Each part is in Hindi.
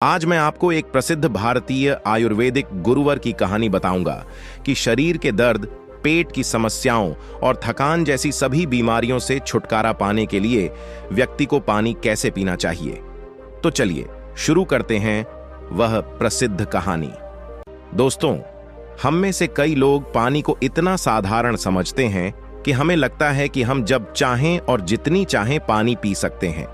आज मैं आपको एक प्रसिद्ध भारतीय आयुर्वेदिक गुरुवर की कहानी बताऊंगा कि शरीर के दर्द, पेट की समस्याओं और थकान जैसी सभी बीमारियों से छुटकारा पाने के लिए व्यक्ति को पानी कैसे पीना चाहिए। तो चलिए शुरू करते हैं वह प्रसिद्ध कहानी। दोस्तों, हम में से कई लोग पानी को इतना साधारण समझते हैं कि हमें लगता है कि हम जब चाहें और जितनी चाहें पानी पी सकते हैं,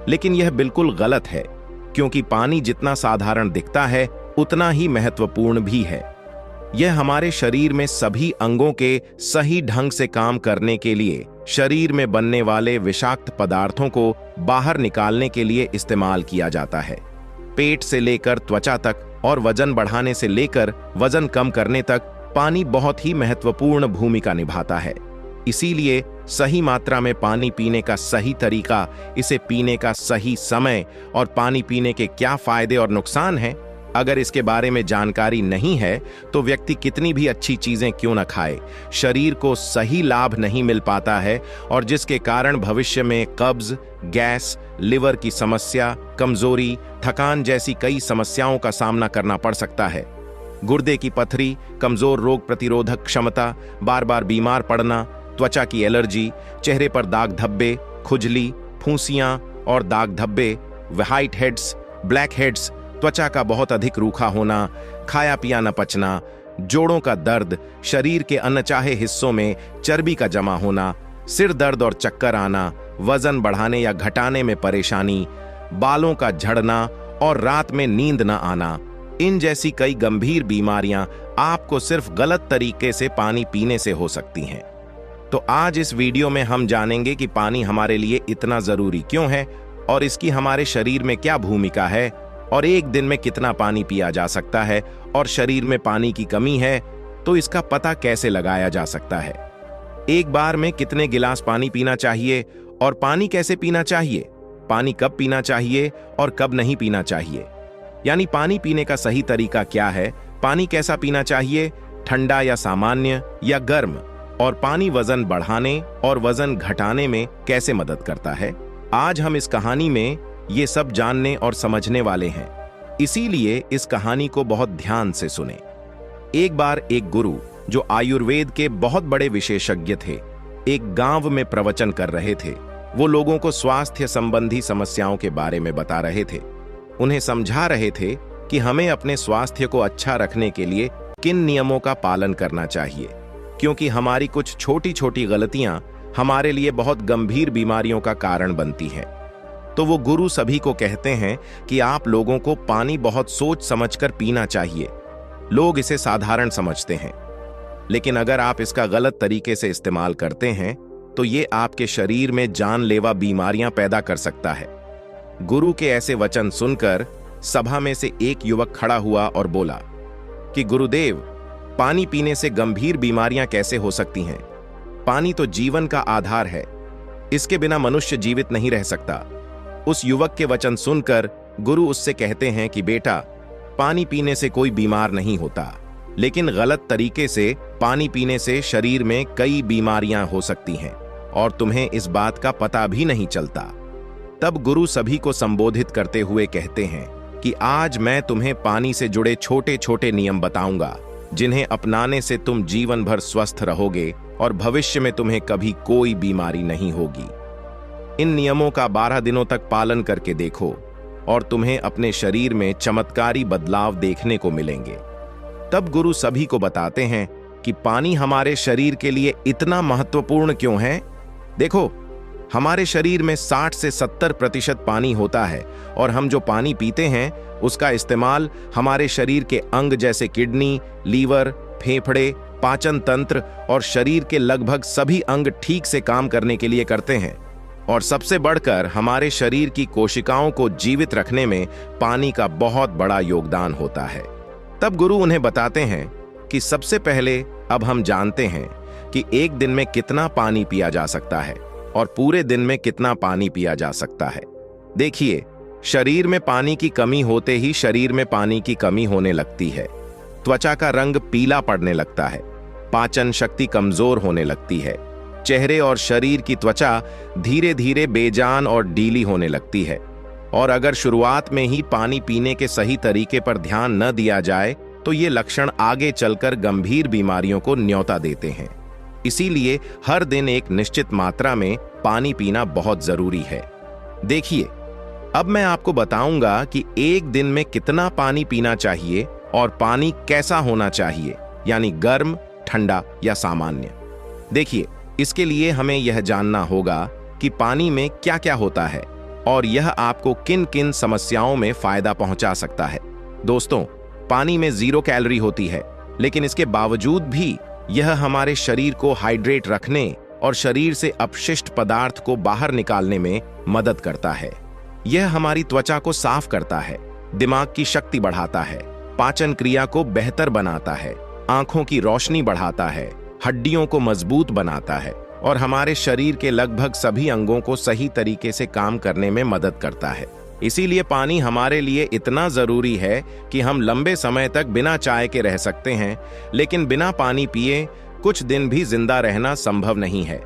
लेकिन यह बिल्कुल गलत है, क्योंकि पानी जितना साधारण दिखता है उतना ही महत्वपूर्ण भी है। यह हमारे शरीर में सभी अंगों के सही ढंग से काम करने के लिए, शरीर में बनने वाले विषाक्त पदार्थों को बाहर निकालने के लिए इस्तेमाल किया जाता है। पेट से लेकर त्वचा तक और वजन बढ़ाने से लेकर वजन कम करने तक पानी बहुत ही महत्वपूर्ण भूमिका निभाता है। इसीलिए सही मात्रा में पानी पीने का सही तरीका, इसे पीने का सही समय और पानी पीने के क्या फायदे और नुकसान हैं, अगर इसके बारे में जानकारी नहीं है तो व्यक्ति कितनी भी अच्छी चीजें क्यों न खाए, शरीर को सही लाभ नहीं मिल पाता है और जिसके कारण भविष्य में कब्ज, गैस, लिवर की समस्या, कमजोरी, थकान जैसी कई समस्याओं का सामना करना पड़ सकता है। गुर्दे की पथरी, कमजोर रोग प्रतिरोधक क्षमता, बार बार बीमार पड़ना, त्वचा की एलर्जी, चेहरे पर दाग धब्बे, खुजली, फूंसियां और दाग धब्बे, व्हाइट हेड्स, ब्लैक हेड्स, त्वचा का बहुत अधिक रूखा होना, खाया पिया न पचना, जोड़ों का दर्द, शरीर के अनचाहे हिस्सों में चर्बी का जमा होना, सिर दर्द और चक्कर आना, वजन बढ़ाने या घटाने में परेशानी, बालों का झड़ना और रात में नींद न आना, इन जैसी कई गंभीर बीमारियां आपको सिर्फ गलत तरीके से पानी पीने से हो सकती हैं। तो आज इस वीडियो में हम जानेंगे कि पानी हमारे लिए इतना जरूरी क्यों है और इसकी हमारे शरीर में क्या भूमिका है, और एक दिन में कितना पानी पिया जा सकता है, और शरीर में पानी की कमी है तो इसका पता कैसे लगाया जा सकता है। एक बार में कितने गिलास पानी पीना चाहिए और पानी कैसे पीना चाहिए, पानी कब पीना चाहिए और कब नहीं पीना चाहिए, यानी पानी पीने का सही तरीका क्या है, पानी कैसा पीना चाहिए, ठंडा या सामान्य या गर्म, और पानी वजन बढ़ाने और वजन घटाने में कैसे मदद करता है। आज हम इस कहानी में ये सब जानने और समझने वाले हैं, इसीलिए इस कहानी को बहुत ध्यान से सुने। एक बार एक गुरु, जो आयुर्वेद के बहुत बड़े विशेषज्ञ थे, एक गांव में प्रवचन कर रहे थे। वो लोगों को स्वास्थ्य संबंधी समस्याओं के बारे में बता रहे थे, उन्हें समझा रहे थे कि हमें अपने स्वास्थ्य को अच्छा रखने के लिए किन नियमों का पालन करना चाहिए, क्योंकि हमारी कुछ छोटी छोटी गलतियां हमारे लिए बहुत गंभीर बीमारियों का कारण बनती हैं। तो वो गुरु सभी को कहते हैं कि आप लोगों को पानी बहुत सोच समझकर पीना चाहिए। लोग इसे साधारण समझते हैं, लेकिन अगर आप इसका गलत तरीके से इस्तेमाल करते हैं तो ये आपके शरीर में जानलेवा बीमारियां पैदा कर सकता है। गुरु के ऐसे वचन सुनकर सभा में से एक युवक खड़ा हुआ और बोला कि गुरुदेव, पानी पीने से गंभीर बीमारियां कैसे हो सकती हैं? पानी तो जीवन का आधार है, इसके बिना मनुष्य जीवित नहीं रह सकता। उस युवक के वचन सुनकर गुरु उससे कहते हैं कि बेटा, पानी पीने से कोई बीमार नहीं होता, लेकिन गलत तरीके से पानी पीने से शरीर में कई बीमारियां हो सकती हैं और तुम्हें इस बात का पता भी नहीं चलता। तब गुरु सभी को संबोधित करते हुए कहते हैं कि आज मैं तुम्हें पानी से जुड़े छोटे छोटे नियम बताऊंगा, जिन्हें अपनाने से तुम जीवन भर स्वस्थ रहोगे और भविष्य में तुम्हें कभी कोई बीमारी नहीं होगी। इन नियमों का 12 दिनों तक पालन करके देखो और तुम्हें अपने शरीर में चमत्कारी बदलाव देखने को मिलेंगे। तब गुरु सभी को बताते हैं कि पानी हमारे शरीर के लिए इतना महत्वपूर्ण क्यों है। देखो, हमारे शरीर में 60 से 70% पानी होता है और हम जो पानी पीते हैं उसका इस्तेमाल हमारे शरीर के अंग जैसे किडनी, लीवर, फेफड़े, पाचन तंत्र और शरीर के लगभग सभी अंग ठीक से काम करने के लिए करते हैं। और सबसे बढ़कर हमारे शरीर की कोशिकाओं को जीवित रखने में पानी का बहुत बड़ा योगदान होता है। तब गुरु उन्हें बताते हैं कि सबसे पहले अब हम जानते हैं कि एक दिन में कितना पानी पिया जा सकता है और पूरे दिन में कितना पानी पिया जा सकता है। देखिए, शरीर में पानी की कमी होते ही शरीर में पानी की कमी होने लगती है। त्वचा का रंग पीला पड़ने लगता है, पाचन शक्ति कमजोर होने लगती है, चेहरे और शरीर की त्वचा धीरे धीरे बेजान और ढीली होने लगती है, और अगर शुरुआत में ही पानी पीने के सही तरीके पर ध्यान न दिया जाए तो ये लक्षण आगे चलकर गंभीर बीमारियों को न्योता देते हैं। इसीलिए हर दिन एक निश्चित मात्रा में पानी पीना बहुत जरूरी है। देखिए, अब मैं आपको बताऊंगा कि एक दिन में कितना पानी पीना चाहिए और पानी कैसा होना चाहिए, यानी गर्म, ठंडा या सामान्य। देखिए, इसके लिए हमें यह जानना होगा कि पानी में क्या क्या होता है और यह आपको किन किन समस्याओं में फायदा पहुंचा सकता है। दोस्तों, पानी में 0 कैलोरी होती है, लेकिन इसके बावजूद भी यह हमारे शरीर को हाइड्रेट रखने और शरीर से अपशिष्ट पदार्थ को बाहर निकालने में मदद करता है। यह हमारी त्वचा को साफ करता है, दिमाग की शक्ति बढ़ाता है, पाचन क्रिया को बेहतर बनाता है, आंखों की रोशनी बढ़ाता है, हड्डियों को मजबूत बनाता है और हमारे शरीर के लगभग सभी अंगों को सही तरीके से काम करने में मदद करता है। इसीलिए पानी हमारे लिए इतना जरूरी है कि हम लंबे समय तक बिना चाय के रह सकते हैं, लेकिन बिना पानी पिए कुछ दिन भी जिंदा रहना संभव नहीं है,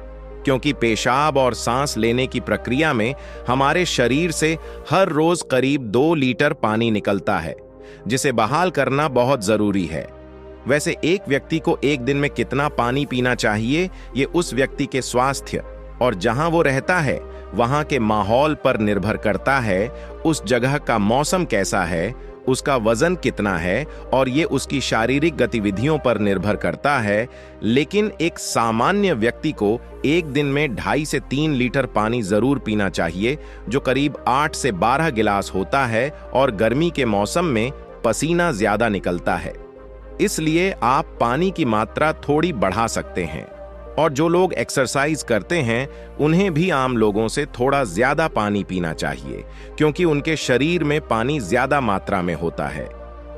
क्योंकि पेशाब और सांस लेने की प्रक्रिया में हमारे शरीर से हर रोज करीब 2 लीटर पानी निकलता है, जिसे बहाल करना बहुत जरूरी है। वैसे एक व्यक्ति को एक दिन में कितना पानी पीना चाहिए, ये उस व्यक्ति के स्वास्थ्य और जहां वो रहता है वहां के माहौल पर निर्भर करता है। उस जगह का मौसम कैसा है, उसका वजन कितना है और ये उसकी शारीरिक गतिविधियों पर निर्भर करता है। लेकिन एक सामान्य व्यक्ति को एक दिन में 2.5 से 3 लीटर पानी जरूर पीना चाहिए, जो करीब 8 से 12 गिलास होता है और गर्मी के मौसम में पसीना ज्यादा निकलता है। इसलिए आप पानी की मात्रा थोड़ी बढ़ा सकते हैं और जो लोग एक्सरसाइज करते हैं उन्हें भी आम लोगों से थोड़ा ज्यादा पानी पीना चाहिए, क्योंकि उनके शरीर में पानी ज्यादा मात्रा में होता है।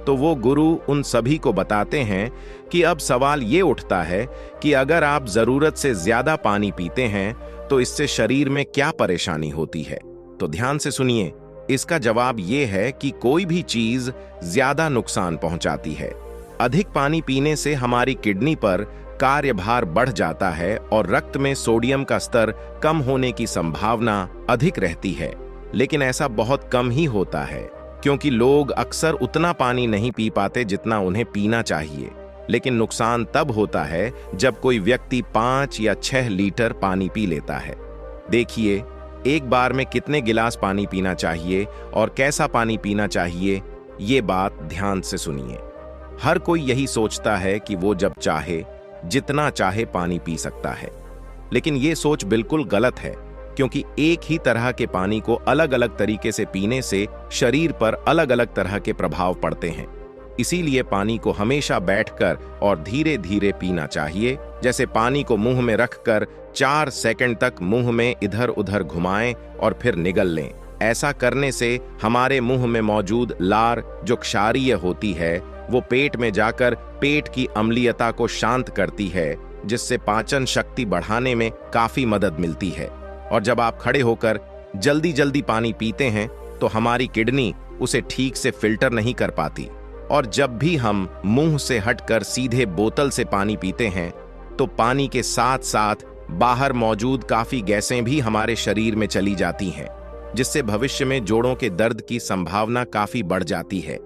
तो वो गुरु उन सभी को बताते हैं कि अब सवाल ये उठता है कि अगर आप जरूरत से ज्यादा पानी पीते हैं तो इससे शरीर में क्या परेशानी होती है। तो ध्यान से सुनिए, इसका जवाब ये है कि कोई भी चीज ज्यादा नुकसान पहुंचाती है। अधिक पानी पीने से हमारी किडनी पर कार्यभार बढ़ जाता है और रक्त में सोडियम का स्तर कम होने की संभावना अधिक रहती है। लेकिन ऐसा बहुत कम ही होता है, क्योंकि लोग अक्सर उतना पानी नहीं पी पाते जितना उन्हें पीना चाहिए। लेकिन नुकसान तब होता है जब कोई व्यक्ति 5 या 6 लीटर पानी पी लेता है। देखिए, एक बार में कितने गिलास पानी पीना चाहिए और कैसा पानी पीना चाहिए, ये बात ध्यान से सुनिए। हर कोई यही सोचता है कि वो जब चाहे जितना चाहे पानी पी सकता है, लेकिन ये सोच बिल्कुल गलत है, क्योंकि एक ही तरह के पानी को अलग अलग तरीके से पीने से शरीर पर अलग अलग तरह के प्रभाव पड़ते हैं। इसीलिए पानी को हमेशा बैठकर और धीरे धीरे पीना चाहिए। जैसे पानी को मुंह में रखकर 4 सेकंड तक मुंह में इधर उधर घुमाएं और फिर निगल लें। ऐसा करने से हमारे मुंह में मौजूद लार, जो क्षारीय होती है, वो पेट में जाकर पेट की अम्लीयता को शांत करती है, जिससे पाचन शक्ति बढ़ाने में काफी मदद मिलती है। और जब आप खड़े होकर जल्दी जल्दी पानी पीते हैं तो हमारी किडनी उसे ठीक से फिल्टर नहीं कर पाती, और जब भी हम मुंह से हटकर सीधे बोतल से पानी पीते हैं तो पानी के साथ साथ बाहर मौजूद काफी गैसें भी हमारे शरीर में चली जाती हैं, जिससे भविष्य में जोड़ों के दर्द की संभावना काफी बढ़ जाती है।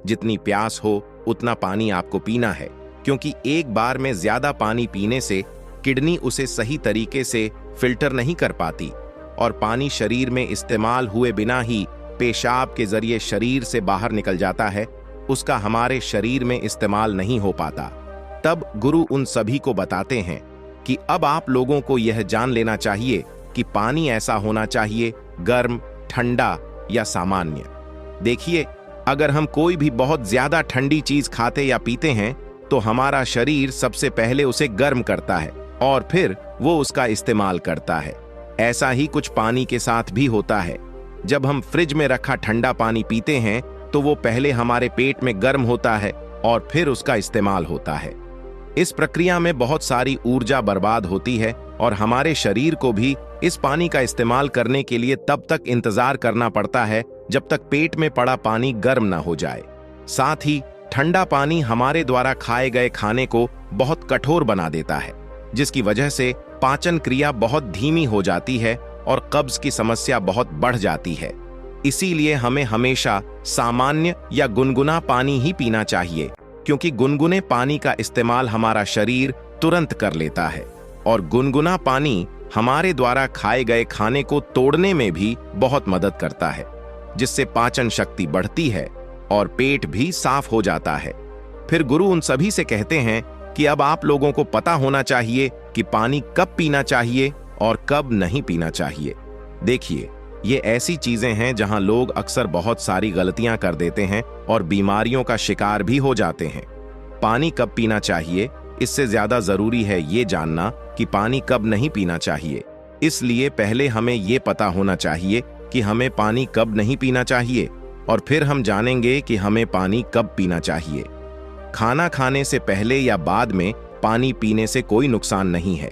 जितनी प्यास हो उतना पानी आपको पीना है, क्योंकि एक बार में ज्यादा पानी पीने से किडनी उसे सही तरीके से फिल्टर नहीं कर पाती और पानी शरीर में इस्तेमाल हुए बिना ही पेशाब के जरिए शरीर से बाहर निकल जाता है, उसका हमारे शरीर में इस्तेमाल नहीं हो पाता। तब गुरु उन सभी को बताते हैं कि अब आप लोगों को यह जान लेना चाहिए कि पानी ऐसा होना चाहिए गर्म, ठंडा या सामान्य। देखिए, अगर हम कोई भी बहुत ज्यादा ठंडी चीज खाते या पीते हैं तो हमारा शरीर सबसे पहले उसे गर्म करता है और फिर वो उसका इस्तेमाल करता है। ऐसा ही कुछ पानी के साथ भी होता है। जब हम फ्रिज में रखा ठंडा पानी पीते हैं तो वो पहले हमारे पेट में गर्म होता है और फिर उसका इस्तेमाल होता है। इस प्रक्रिया में बहुत सारी ऊर्जा बर्बाद होती है और हमारे शरीर को भी इस पानी का इस्तेमाल करने के लिए तब तक इंतजार करना पड़ता है जब तक पेट में पड़ा पानी गर्म ना हो जाए। साथ ही ठंडा पानी हमारे द्वारा खाए गए खाने को बहुत कठोर बना देता है, जिसकी वजह से पाचन क्रिया बहुत धीमी हो जाती है और कब्ज की समस्या बहुत बढ़ जाती है। इसीलिए हमें हमेशा सामान्य या गुनगुना पानी ही पीना चाहिए, क्योंकि गुनगुने पानी का इस्तेमाल हमारा शरीर तुरंत कर लेता है और गुनगुना पानी हमारे द्वारा खाए गए खाने को तोड़ने में भी बहुत मदद करता है, जिससे पाचन शक्ति बढ़ती है और पेट भी साफ हो जाता है। फिर गुरु उन सभी से कहते हैं कि अब आप लोगों को पता होना चाहिए कि पानी कब पीना चाहिए और कब नहीं पीना चाहिए। देखिए, ये ऐसी चीजें हैं जहां लोग अक्सर बहुत सारी गलतियां कर देते हैं और बीमारियों का शिकार भी हो जाते हैं। पानी कब पीना चाहिए, इससे ज्यादा जरूरी है ये जानना कि पानी कब नहीं पीना चाहिए। इसलिए पहले हमें ये पता होना चाहिए कि हमें पानी कब नहीं पीना चाहिए और फिर हम जानेंगे कि हमें पानी कब पीना चाहिए। खाना खाने से पहले या बाद में पानी पीने से कोई नुकसान नहीं है।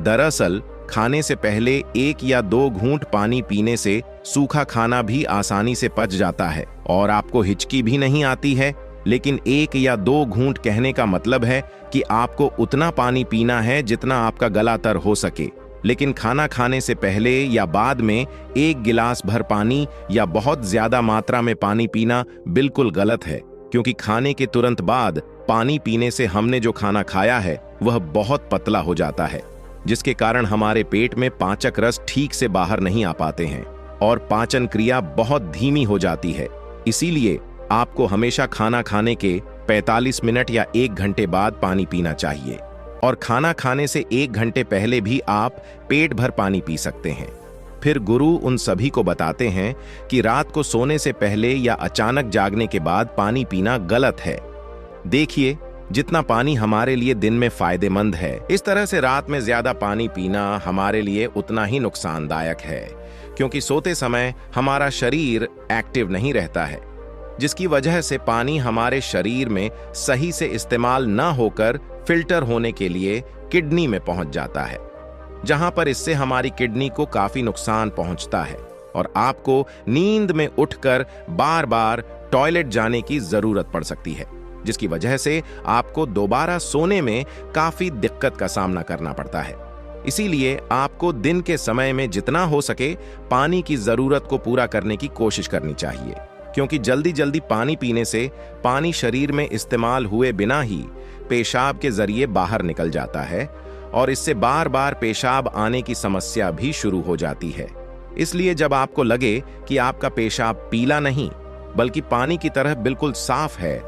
दरअसल खाने से पहले 1 या 2 घूंट पानी पीने से सूखा खाना भी आसानी से पच जाता है और आपको हिचकी भी नहीं आती है। लेकिन 1 या 2 घूंट कहने का मतलब है कि आपको उतना पानी पीना है जितना आपका गला तर हो सके। लेकिन खाना खाने से पहले या बाद में 1 गिलास भर पानी या बहुत ज्यादा मात्रा में पानी पीना बिल्कुल गलत है, क्योंकि खाने के तुरंत बाद पानी पीने से हमने जो खाना खाया है वह बहुत पतला हो जाता है, जिसके कारण हमारे पेट में पाचक रस ठीक से बाहर नहीं आ पाते हैं और पाचन क्रिया बहुत धीमी हो जाती है। इसीलिए आपको हमेशा खाना खाने के 45 मिनट या 1 घंटे बाद पानी पीना चाहिए और खाना खाने से 1 घंटे पहले भी आप पेट भर पानी पी सकते हैं। फिर गुरु उन सभी को बताते हैं कि रात को सोने से पहले या अचानक जागने के बाद पानी पीना गलत है। देखिए, जितना पानी हमारे लिए दिन में फायदेमंद है, इस तरह से रात में ज्यादा पानी पीना हमारे लिए उतना ही नुकसानदायक है, क्योंकि सोते समय हमारा शरीर एक्टिव नहीं रहता है, जिसकी वजह से पानी हमारे शरीर में सही से इस्तेमाल न होकर फिल्टर होने के लिए किडनी में पहुंच जाता है, जहां पर इससे हमारी किडनी को काफी नुकसान पहुंचता है और आपको नींद में उठकर बार बार टॉयलेट जाने की जरूरत पड़ सकती है, जिसकी वजह से आपको दोबारा सोने में काफी दिक्कत का सामना करना पड़ता है। इसीलिए आपको दिन के समय में जितना हो सके पानी की जरूरत को पूरा करने की कोशिश करनी चाहिए, क्योंकि जल्दी जल्दी पानी पीने से पानी शरीर में इस्तेमाल हुए बिना ही पेशाब के जरिए बाहर निकल जाता है और इससे बार बार पेशाब आने की समस्या भी शुरू हो जाती है। इसलिए जब आपको लगे कि आपका पेशाब पीला नहीं बल्कि पानी की तरह बिल्कुल साफ है,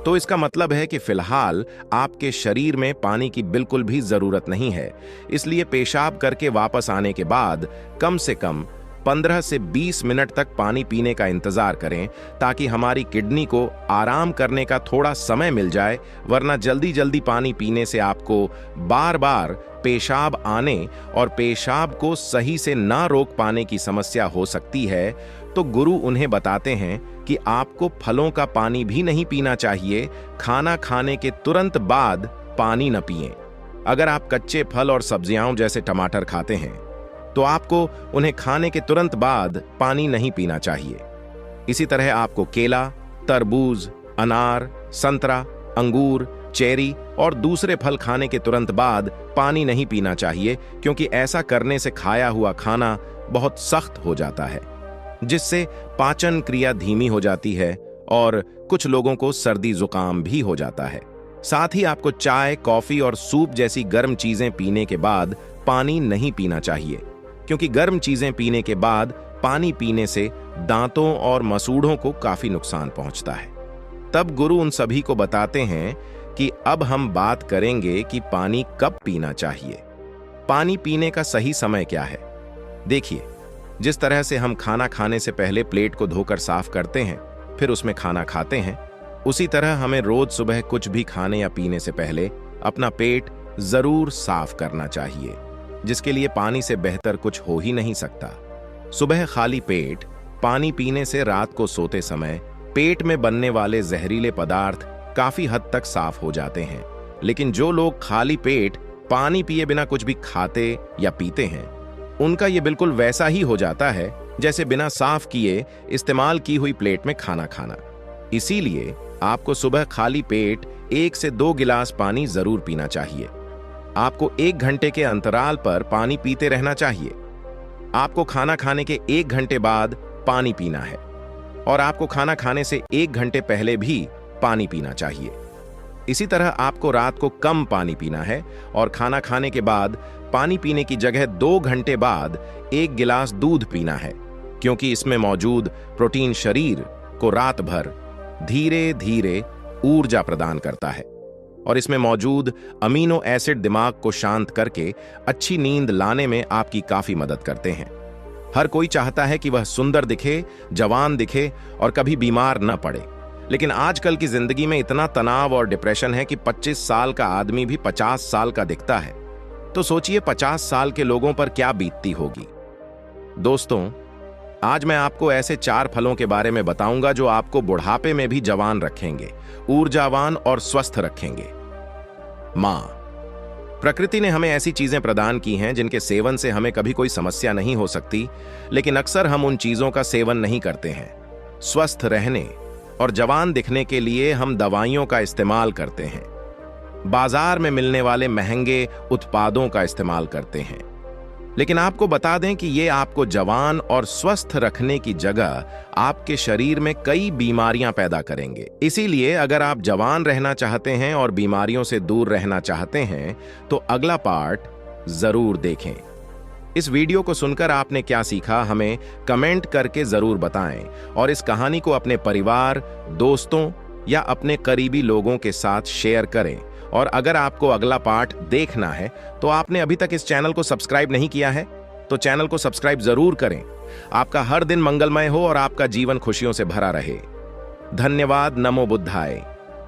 तो इसका मतलब है कि फिलहाल आपके शरीर में पानी की बिल्कुल भी जरूरत नहीं है। इसलिए पेशाब करके वापस आने के बाद कम से कम 15 से 20 मिनट तक पानी पीने का इंतजार करें, ताकि हमारी किडनी को आराम करने का थोड़ा समय मिल जाए, वरना जल्दी जल्दी पानी पीने से आपको बार बार पेशाब आने और पेशाब को सही से ना रोक पाने की समस्या हो सकती है। तो गुरु उन्हें बताते हैं कि आपको फलों का पानी भी नहीं पीना चाहिए। खाना खाने के तुरंत बाद पानी न पिएं। अगर आप कच्चे फल और सब्जियां जैसे टमाटर खाते हैं तो आपको उन्हें खाने के तुरंत बाद पानी नहीं पीना चाहिए। इसी तरह आपको केला, तरबूज, अनार, संतरा, अंगूर, चेरी और दूसरे फल खाने के तुरंत बाद पानी नहीं पीना चाहिए, क्योंकि ऐसा करने से खाया हुआ खाना बहुत सख्त हो जाता है, जिससे पाचन क्रिया धीमी हो जाती है और कुछ लोगों को सर्दी जुकाम भी हो जाता है। साथ ही आपको चाय, कॉफी और सूप जैसी गर्म चीजें पीने के बाद पानी नहीं पीना चाहिए, क्योंकि गर्म चीजें पीने के बाद पानी पीने से दांतों और मसूड़ों को काफी नुकसान पहुंचता है। तब गुरु उन सभी को बताते हैं कि अब हम बात करेंगे कि पानी कब पीना चाहिए। पानी पीने का सही समय क्या है? देखिए, जिस तरह से हम खाना खाने से पहले प्लेट को धोकर साफ करते हैं, फिर उसमें खाना खाते हैं, उसी तरह हमें रोज सुबह कुछ भी खाने या पीने से पहले अपना पेट जरूर साफ करना चाहिए, जिसके लिए पानी से बेहतर कुछ हो ही नहीं सकता। सुबह खाली पेट पानी पीने से रात को सोते समय पेट में बनने वाले जहरीले पदार्थ काफी हद तक साफ हो जाते हैं। लेकिन जो लोग खाली पेट पानी पिए बिना कुछ भी खाते या पीते हैं, उनका ये बिल्कुल वैसा ही हो जाता है जैसे बिना साफ किए इस्तेमाल की हुई प्लेट में खाना खाना। इसीलिए आपको सुबह खाली पेट 1 से 2 गिलास पानी जरूर पीना चाहिए। आपको 1 घंटे के अंतराल पर पानी पीते रहना चाहिए। आपको खाना खाने के 1 घंटे बाद पानी पीना है और आपको खाना खाने से 1 घंटे पहले भी पानी पीना चाहिए। इसी तरह आपको रात को कम पानी पीना है और खाना खाने के बाद पानी पीने की जगह 2 घंटे बाद 1 गिलास दूध पीना है, क्योंकि इसमें मौजूद प्रोटीन शरीर को रात भर धीरे धीरे ऊर्जा प्रदान करता है और इसमें मौजूद अमीनो एसिड दिमाग को शांत करके अच्छी नींद लाने में आपकी काफी मदद करते हैं। हर कोई चाहता है कि वह सुंदर दिखे, जवान दिखे और कभी बीमार न पड़े, लेकिन आजकल की जिंदगी में इतना तनाव और डिप्रेशन है कि 25 साल का आदमी भी 50 साल का दिखता है। तो सोचिए 50 साल के लोगों पर क्या बीतती होगी। दोस्तों, आज मैं आपको ऐसे 4 फलों के बारे में बताऊंगा जो आपको बुढ़ापे में भी जवान रखेंगे, ऊर्जावान और स्वस्थ रखेंगे। मां, प्रकृति ने हमें ऐसी चीजें प्रदान की हैं जिनके सेवन से हमें कभी कोई समस्या नहीं हो सकती, लेकिन अक्सर हम उन चीजों का सेवन नहीं करते हैं। स्वस्थ रहने और जवान दिखने के लिए हम दवाइयों का इस्तेमाल करते हैं, बाजार में मिलने वाले महंगे उत्पादों का इस्तेमाल करते हैं, लेकिन आपको बता दें कि ये आपको जवान और स्वस्थ रखने की जगह आपके शरीर में कई बीमारियां पैदा करेंगे। इसीलिए अगर आप जवान रहना चाहते हैं और बीमारियों से दूर रहना चाहते हैं तो अगला पार्ट जरूर देखें। इस वीडियो को सुनकर आपने क्या सीखा हमें कमेंट करके जरूर बताएं और इस कहानी को अपने परिवार, दोस्तों या अपने करीबी लोगों के साथ शेयर करें। और अगर आपको अगला पार्ट देखना है तो आपने अभी तक इस चैनल को सब्सक्राइब नहीं किया है तो चैनल को सब्सक्राइब जरूर करें। आपका हर दिन मंगलमय हो और आपका जीवन खुशियों से भरा रहे। धन्यवाद। नमो बुद्धाय।